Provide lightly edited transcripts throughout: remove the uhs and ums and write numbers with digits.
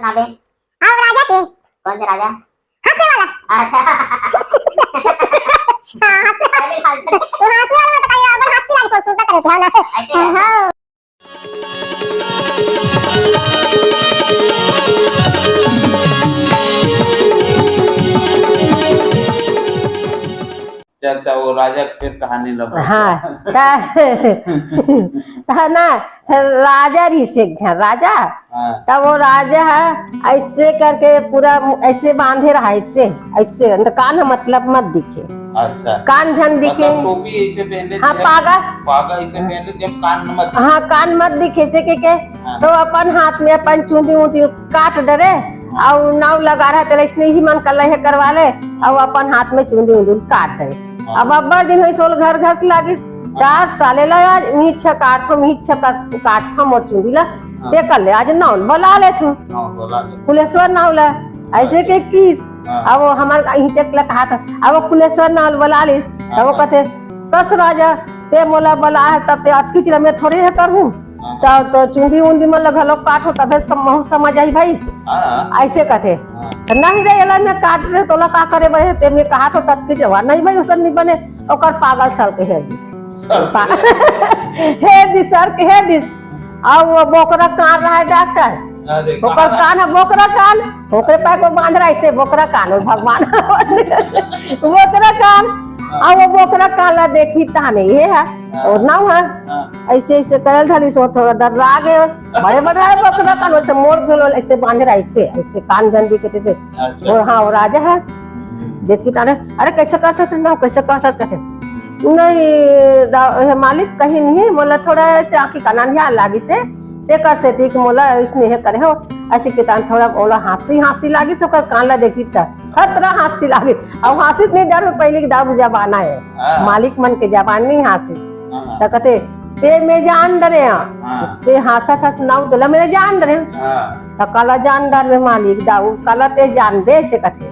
सुना दे। हाँ राजा के। कौन से राजा? हंसने वाला। अच्छा हाँ हंसने वाला बताइए अब हंसने वाली सोचता करे ध्यान है हाँ चलता वो राजा फिर कहानी लगा हाँ ना राजा ऋषिक झा राजा तब वो राजा है ऐसे करके पूरा ऐसे बांधे रहा ऐसे ऐसे कान मतलब मत दिखे। अच्छा कान झन दिखे मतलब टोपी ऐसे पहन ले हाँ पागा ऐसे पहन ले जब कान मत हाँ कान मत दिखे से के तो अपन हाथ में अपन चूंदी ऊंटी काट डरे और नाव लगा रहा तेरे इसने ही मन कर ले करवा ले और अपन हाथ में चूंदी ऊंटी काट रहे अब अब्बर दिन हुई सोल घर घस लागी डार साले ला आज मीछा काटथम और चूंदी ला ते कर ले आज नाव बुला ले तू कुलेश्वर नाव ला ऐसे के किस अब वो हमार हिचक ला कहा था अब वो कुलेश्वर नाव बुला लिस तब वो कहते बस राजा ते मोला बुला है तब ते अटकी चिला मैं थोड़ी है करूं तो चूंदी उंदी मन लगा लोग काटो तब समझ आई भाई ऐसे कहते नहीं रे एला में काट रहे तोला का करे बहे ते में कहा तो तब के जवान नहीं भाई उसन नहीं बने ओकर पागल सर के हेर दिस हेर दिस सर के हेर दिस अब वो बोकरा कान रहा है डॉक्टर ओकर कान है बोकरा कान ओकरे पैर को बांध रहा ऐसे बोकरा कान और भगवान बोकरा कान अब वो बोकरा कान ला देखी ताने ये है और ना है ऐसे ऐसे करल थाली सो थोड़ा डर आ गए बड़े बड़े बोकरा कान से मोड़ गेलो ऐसे बांध रहा ऐसे ऐसे कान जल्दी कहते थे वो हाँ वो राजा है देखी ताने अरे कैसे करता था ना कैसे करता कहते नहीं मालिक कहीं नहीं मोला थोड़ा ऐसे आँखी काना ध्यान लागी से ते कर से थी कि मोला इसने है करे हो ऐसे कितान थोड़ा बोला हंसी लागी तो कर कान ला देखी था खतरा हंसी लागी अब हंसी नहीं डर में पहले की दारू जबाना है मालिक मन के जबान नहीं हंसी तो कहते ते में जान डरे ते हंसा था नाव दिला मेरे जान डरे तो काला जान डर में मालिक दाऊ काला ते जान बे से कहते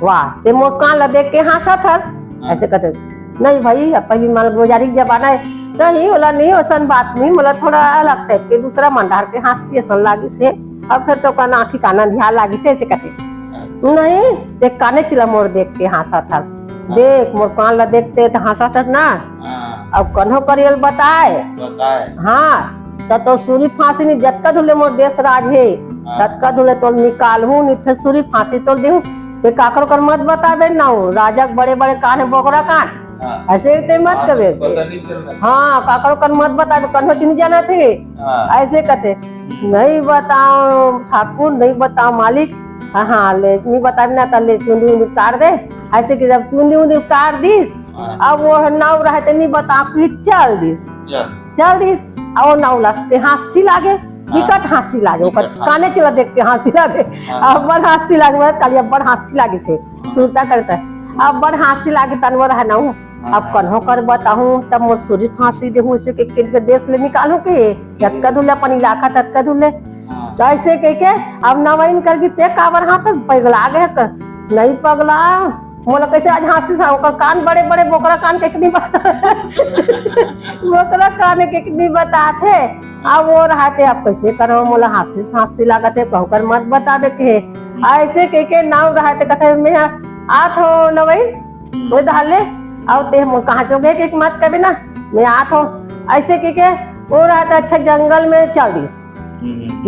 वाह ते मोर कान ला देख के हंसा था ऐसे कहते नहीं भाई पहली माल गुजारी जबाना है नहीं बोला नहीं ओसन बात नहीं बोला थोड़ा अलग टाइप के दूसरा मंडार के हंसी सन लागी से अब फिर तो काना आँखी काना ध्यान लागी से ऐसे कहते नहीं देख काने चिला मोर देख के हंसा था देख मोर कान ला देखते तो हंसा था ना अब कन्हो करियल बताए हाँ तो सूरी फांसी नहीं जतका धुले मोर देश राज है ततका धुले तो निकालू नहीं फिर सूरी फांसी तो देहूं काकर कर मत बताबे ना राजा बड़े बड़े कान है बोकरा कान ऐसे ते मत कबे हाँ काकर कर मत बताबे कन्हो चिन्ह जाना थे ऐसे कहते नहीं बताओ ठाकुर नहीं बताओ मालिक हाँ ले नहीं बताबे ना तो ले चूंदी उंदी काट दे ऐसे कि जब चूंदी उंदी काट दिस अब वो नाव रहते नहीं बताओ कि चल दिस और नाव लस के हंसी लागे निकट हंसी लागे काने चला देख के हंसी लागे अब बड़ हंसी लागे काली बड़ हंसी लागे छे सुनता करता अब बड़ हंसी लागे तनवर है ना अब कन्हो कर बताऊं तब मोर सूरी फांसी देहूं ऐसे के देश ले निकालू के जतका धुले अपन इलाका ततका धुले तो ऐसे कह के अब नवाइन करके ते काबर हाथ पगला गए नहीं पगला मोला कैसे आज हंसी सा ओकर कान बड़े बड़े बोकरा कान के नहीं बता बोकरा कान के नहीं बताते अब वो रहते अब कैसे करो मोला हंसी लागते कहकर मत बताबे के ऐसे कह के नाव रहते कहते मैं आत हो नवई तो डाले आओ ते हम कहाँ चोगे के मत कभी ना मैं आत हो ऐसे कह के वो रहता अच्छा जंगल में चल दिस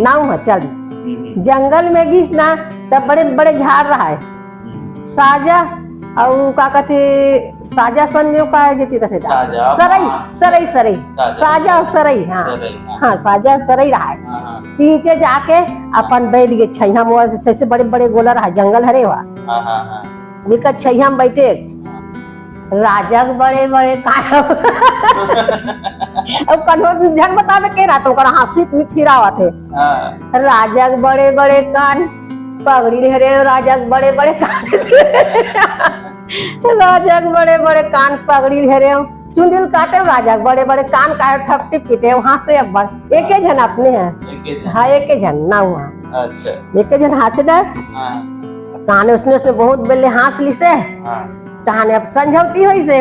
नाव है चल दिस जंगल में घिस ना तब बड़े बड़े झाड़ रहा है साजा और का कहते साजा सन में का है जेती कहते सरई साजा और सरई हाँ साजा सरई रहा है नीचे जाके अपन बैठ गए छैया में ऐसे बड़े बड़े गोला रहा जंगल हरे हुआ विकट छैया में बैठे राजा बड़े बड़े अब कन्हो झन बतावे के रात ओकर हंसी मिठिरावा थे राजा बड़े बड़े कान पगड़ी हरे राजा बड़े बड़े कान राजा बड़े बड़े कान पगड़ी हरे चुंदिल काटे राजा बड़े बड़े कान काटे ठपटी पीटे वहां से अब्बर एक जन अपने हैं हाँ एक जन ना हुआ एक जन हंस दे ताने उसने बहुत बेले हंस ली से ताने अब समझौती हुई से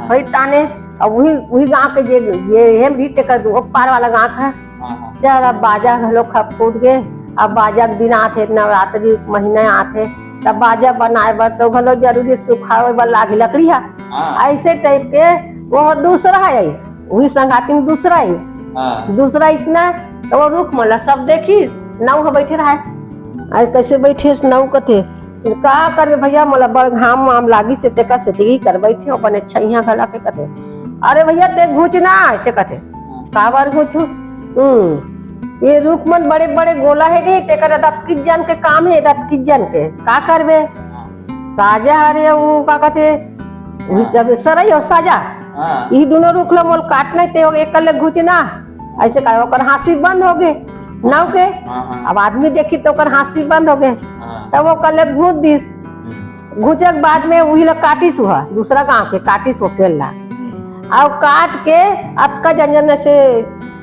हुई ताने अब वही गांव के जे हम रीते कर दो पार वाला गांव है चल अब बाजा लोग खप फूट गए अब बाजा के दिन आथे, नवरात्रि महीना आथे, तब बाजा बनाए बर तो घलो जरूरी सुखावे बर लागी लकड़ी है। हाँ ऐसे टाइप के वो दूसरा है, इस वही संगाती में दूसरा है, हाँ दूसरा इसने तो वो रुक मोला सब देखी नौ बैठे रहा है, कैसे बैठे नौ कथे का कर भैया मोला बड़ घाम वाम लागी से ते कसे ते कर बैठे अपन छैया गला के कथे, अरे भैया ते घुचना ऐसे कथे, का बार घुचू ये रुकमन बड़े बड़े गोला है रे, ते कर दत किजन के काम है, दत किजन के का करबे साजा हरे वो का कथे वही जब सरई हो साजा ई दोनों रुकलो मोल काटना ते एक ले घुचना ऐसे का ओकर हासी बंद हो गए नाव के। अब आदमी देखी तो ओकर हासी बंद हो गए, तब वो कल घूच दिस, घूचक बाद में वही लोग काटिस हुआ दूसरा गांव के काटिस हो पेला, अब काट के अतका जंजन से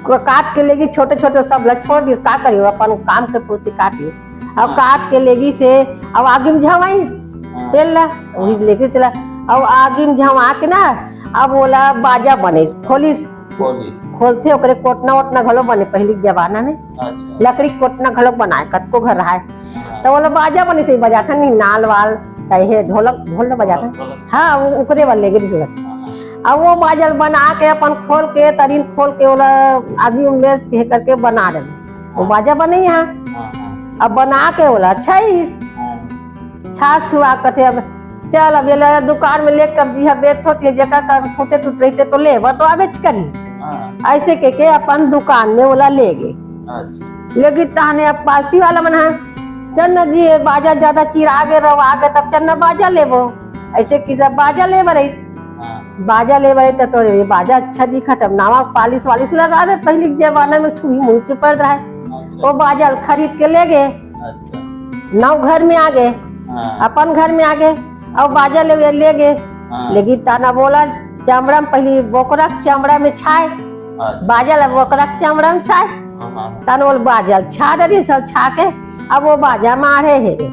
काट के लेगी छोटे छोटे सब ला छोड़ दिस, का करियो अपन काम के पूर्ति काटिस, अब काट के लेगी से अब आगे में झवाइस पेला वही लेके चला, अब आगे में झवा के ना अब बोला बाजा बने खोलिस, खोलते ओकरे कोटना वोटना घलो बने पहले के जमाना में, लकड़ी कोटना घलो बनाए कतको घर रहा है, तो बोला बाजा बने से बजाता नहीं नाल वाल कहे ढोलक ढोल बजाता, हाँ वो ऊपरे वाले लेके सूरत। अब वो बाजल बना के अपन खोल के तरीन खोल के बोला आदमी उमलेस कह करके बना दे, वो बाजा बने यहाँ अब बना के बोला अच्छा छाछ हुआ कथे, अब चल अब ये दुकान में लेकर अब जी बेच होती जगह का फूटे टूट रही थे तो ले तो आवेच करी, ऐसे के अपन दुकान में बोला ले गए, लेकिन ताने अब पार्टी वाला मन है चल न जी बाजा ज्यादा चिरा गे रवा गे तब चल न बाजा लेबो, ऐसे की सब बाजा ले बरई, बाजा ले बरई तो ये बाजा अच्छा दिखा तब नावा पालिश वालिश लगा दे, पहले के जमाना में छुई मुई चुपर रहा है, वो बाजा खरीद के ले गए, नौ घर में आ गए, अपन घर में आ गए, अब बाजा ले गए, लेकिन ताना बोला चमड़ा में पहले बोकरा चमड़ा में छाए, बाजा ला बोकरा चमड़ा में छाए, ताना बोल बाजा छा दे सब छा के, अब वो बाजा मारे है रे,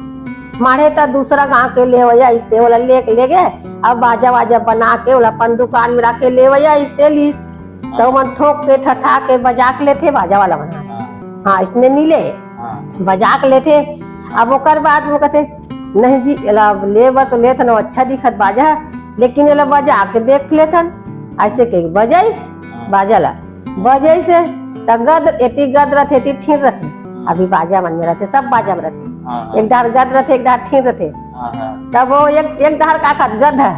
मारे तो दूसरा गांव के ले वया इतने वाला ले गए, अब बाजा वाजा बना के वाला अपन दुकान में रखे ले वया इतने लीस, तो मन ठोक के ठठा के बजा के लेते बाजा वाला बना, हाँ इसने नहीं ले बजा के लेते, अब ओकर बाद वो कहते नहीं जी ले तो ले थन अच्छा दिखत बाजा, लेकिन एला बजा के देख लेथन ऐसे के बजाइस बाजा ला बजाइस त गद एती गद रथे एती ठीर रथे, अभी बाजा मन में रहते सब बाजा में रहते, एक डार गद रथे एक डार ठीर रथे, तब वो एक डार का गद है,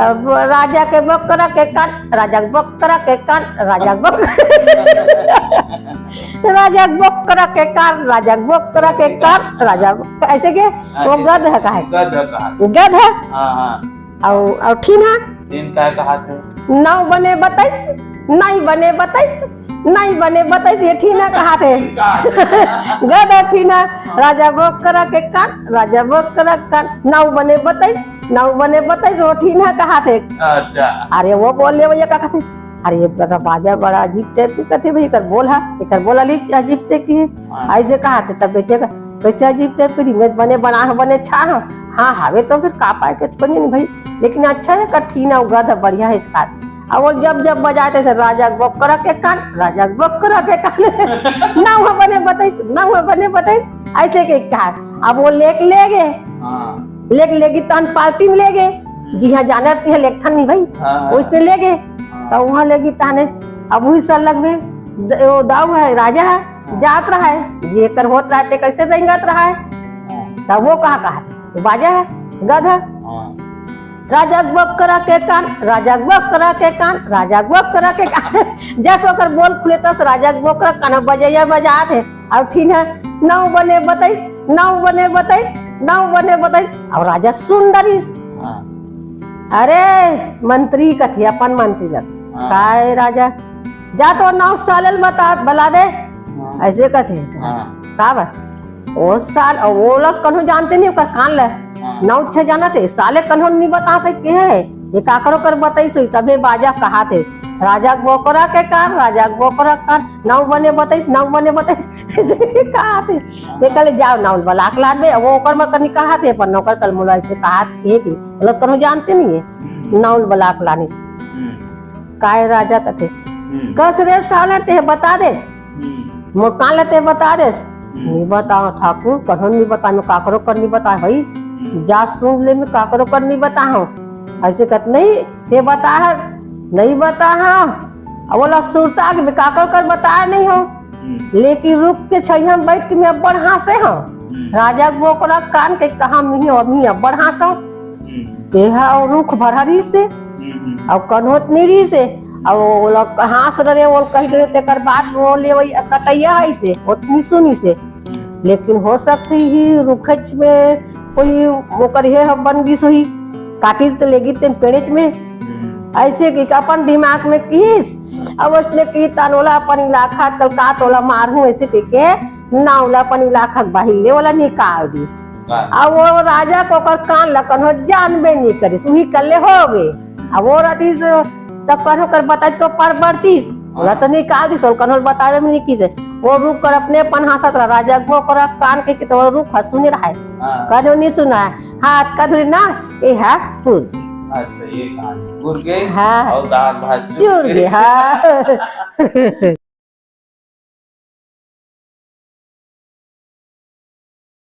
अब राजा के बकरा के कान राजा के बकरा के कान राजा के राजा बकरा के कान राजा बकरा के कान राजा ऐसे के वो गद है, का है गद है और ठीन कहा थे नौ बने बताइस नहीं बने बताइस नहीं बने बताइस ये ठीना कहा थे गद है ठीना राजा बकरा के कान राजा बकरा कान नौ बने बताइस नौ बने बताइस वो ठीना कहा थे। अच्छा अरे वो बोले भैया का कहते अरे ये बड़ा बाजा बड़ा अजीब टाइप की कहते भाई कर बोल है बोला अजीब टाइप की है, ऐसे कहा थे तब बेचेगा कैसे अजीब टाइप की मैं बने बना बने छा हाँ हावे तो फिर का पाए के बने नहीं भाई, लेकिन अच्छा है कठिन गद बढ़िया है इसका। अब वो जब जब बजाते थे राजा बकरा के कान राजा बकरा के कान ना हुआ बने बताइस ना हुआ बने बताइस ऐसे के कहा। अब वो ले गए लेगी तन पार्टी में ले गए जी हाँ जाना है लेखन नहीं भाई वो इसने ले गए तो वहाँ लेगी ताने। अब वही सर लगवे वो दाऊ है राजा है जात रहा है जे कर होत रहते कैसे रेंगत रहा है, तब वो कहा थे बाजा है गध है राजा बकरा के कान राजा बकरा के कान राजा बकरा के कान जैसे होकर बोल खुले तस राजा बकरा कान बजैया बजात है। अब ठीक है नौ बने बताइस नौ बने बताइस नौ बने बताइस और राजा सुंदरी अरे मंत्री कथी अपन मंत्री लग काय राजा जा तो नौ साल बता बलावे ऐसे कथे का बा ओ साल वो लत कन्हो जानते नहीं कर कान ले नौ छे जाना थे साले कन्हो नहीं बता के है ये का करो कर बताइस तबे बाजा कहा थे राजा बोकरा के कान राजा बोकरा कान नौ बने बताइस कहा थे ये कल जाओ नौ बलाक लादबे वो ओकर में कनी कहा थे पर नौकर कल मुला से कहा के कि गलत कन्हो जानते नहीं है नौ बलाक लाने से काय राजा कथे कस रे साले ते बता दे मोर कान लेते बता दे नहीं बताओ ठाकुर कहो नहीं बता मैं काकरो कर नहीं बता भाई जा सुन ले मैं काकरो कर नहीं बता हूँ ऐसे कहत नहीं ते बता है नहीं बता हाँ बोला सुरता के काकर कर बताया नहीं हो लेकिन रुक के छैया बैठ के मैं बड़ हंसे हूँ राजा बोकरा कान के कहा मी बड़ हंस देहा और रुख भरहरी से और कन्होत नीरी से और हंस रहे वो कह रहे तेकर बात बोले वही कटैया है से उतनी सुनी से लेकिन हो सकती ही रुखच में कोई ओकर है बन गई सोही काटिस तो लेगी तेन पेड़ेच में ऐसे कि अपन दिमाग में किस अब उसने की तानोला अपन इलाका कलका तोला मारू ऐसे के नावला अपन इलाका बाहिले वाला निकाल दिस अब वो राजा को कर कान लकन हो जानबे नहीं करिस वही कल्ले हो गए अब वो रती से तब कन्हो कर बताई तो पर बढ़तीस बोला तो निकाल दिस और कन्हो बतावे में नहीं किसे वो रुक कर अपने अपन हंसत रहा राजा को कर कान के तो रुक सुन रहा है कन्हो नहीं सुना हाथ का धुरी ना ये है पूर अच्छा ये कहानी पूर गई हाँ और दाल भात चूर गए हाँ